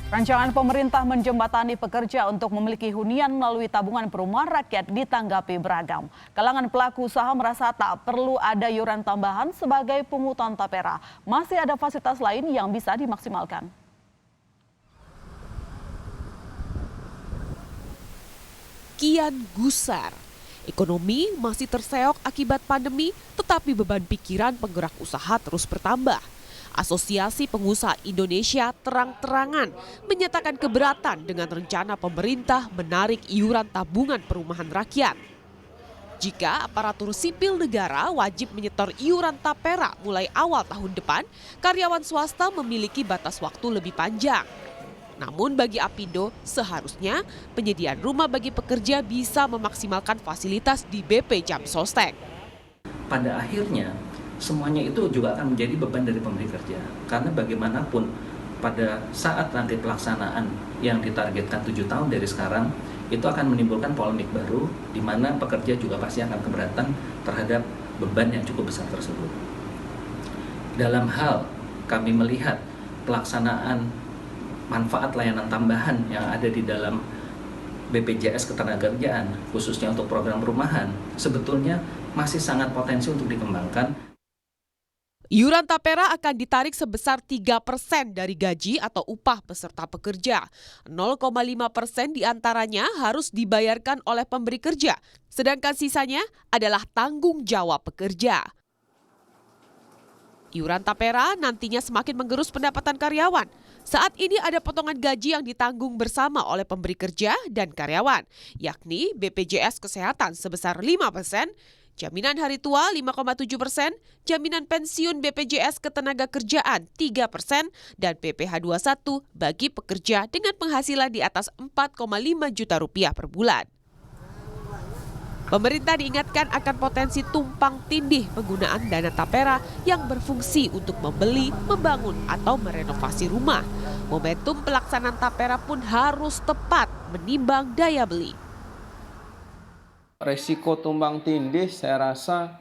Rancangan pemerintah menjembatani pekerja untuk memiliki hunian melalui tabungan perumahan rakyat ditanggapi beragam. Kalangan pelaku usaha merasa tak perlu ada iuran tambahan sebagai pungutan tapera. Masih ada fasilitas lain yang bisa dimaksimalkan. Kian gusar. Ekonomi masih terseok akibat pandemi, tetapi beban pikiran penggerak usaha terus bertambah. Asosiasi Pengusaha Indonesia terang-terangan menyatakan keberatan dengan rencana pemerintah menarik iuran tabungan perumahan rakyat. Jika aparatur sipil negara wajib menyetor iuran tapera mulai awal tahun depan, karyawan swasta memiliki batas waktu lebih panjang. Namun bagi Apindo, seharusnya penyediaan rumah bagi pekerja bisa memaksimalkan fasilitas di BP Jam Sostek. Pada akhirnya, semuanya itu juga akan menjadi beban dari pemberi kerja. Karena bagaimanapun pada saat nanti pelaksanaan yang ditargetkan 7 tahun dari sekarang, itu akan menimbulkan polemik baru, di mana pekerja juga pasti akan keberatan terhadap beban yang cukup besar tersebut. Dalam hal kami melihat pelaksanaan manfaat layanan tambahan yang ada di dalam BPJS Ketenagakerjaan, khususnya untuk program perumahan, sebetulnya masih sangat potensi untuk dikembangkan. Iuran tapera akan ditarik sebesar 3% dari gaji atau upah peserta pekerja. 0,5% diantaranya harus dibayarkan oleh pemberi kerja, sedangkan sisanya adalah tanggung jawab pekerja. Iuran tapera nantinya semakin menggerus pendapatan karyawan. Saat ini ada potongan gaji yang ditanggung bersama oleh pemberi kerja dan karyawan, yakni BPJS Kesehatan sebesar 5%, jaminan hari tua 5,7%, jaminan pensiun BPJS Ketenagakerjaan 3%, dan PPh 21 bagi pekerja dengan penghasilan di atas 4,5 juta rupiah per bulan. Pemerintah diingatkan akan potensi tumpang tindih penggunaan dana tapera yang berfungsi untuk membeli, membangun, atau merenovasi rumah. Momentum pelaksanaan tapera pun harus tepat menimbang daya beli. Resiko tumpang tindih saya rasa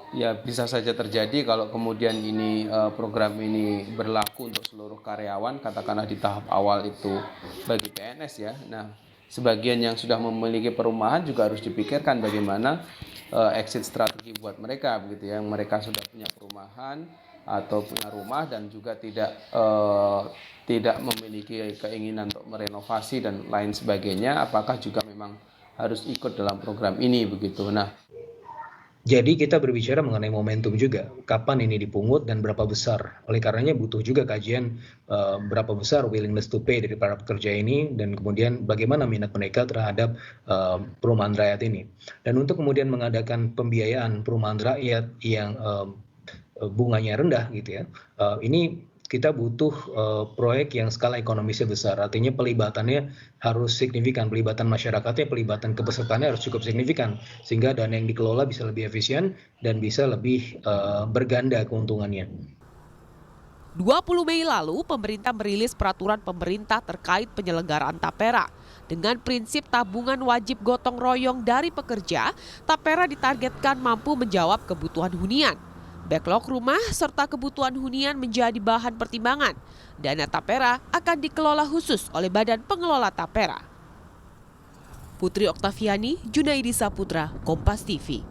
ya bisa saja terjadi kalau kemudian ini program ini berlaku untuk seluruh karyawan, katakanlah di tahap awal itu bagi PNS ya. Nah, sebagian yang sudah memiliki perumahan juga harus dipikirkan bagaimana exit strategi buat mereka begitu ya. Mereka sudah punya perumahan atau punya rumah dan juga tidak memiliki keinginan untuk merenovasi dan lain sebagainya, apakah juga memang harus ikut dalam program ini begitu. Nah, jadi kita berbicara mengenai momentum juga, kapan ini dipungut dan berapa besar. Oleh karenanya butuh juga kajian berapa besar willingness to pay dari para pekerja ini dan kemudian bagaimana minat mereka terhadap perumahan rakyat ini. Dan untuk kemudian mengadakan pembiayaan perumahan rakyat yang bunganya rendah gitu ya, ini kita butuh proyek yang skala ekonomisnya besar, artinya pelibatannya harus signifikan, pelibatan masyarakatnya, pelibatan kepesertaannya harus cukup signifikan, sehingga dana yang dikelola bisa lebih efisien dan bisa lebih berganda keuntungannya. 20 Mei lalu, pemerintah merilis peraturan pemerintah terkait penyelenggaraan tapera. Dengan prinsip tabungan wajib gotong royong dari pekerja, tapera ditargetkan mampu menjawab kebutuhan hunian. Backlog rumah serta kebutuhan hunian menjadi bahan pertimbangan. Dana tapera akan dikelola khusus oleh Badan Pengelola Tapera. Putri Oktaviani, Junaidi Saputra, Kompas TV.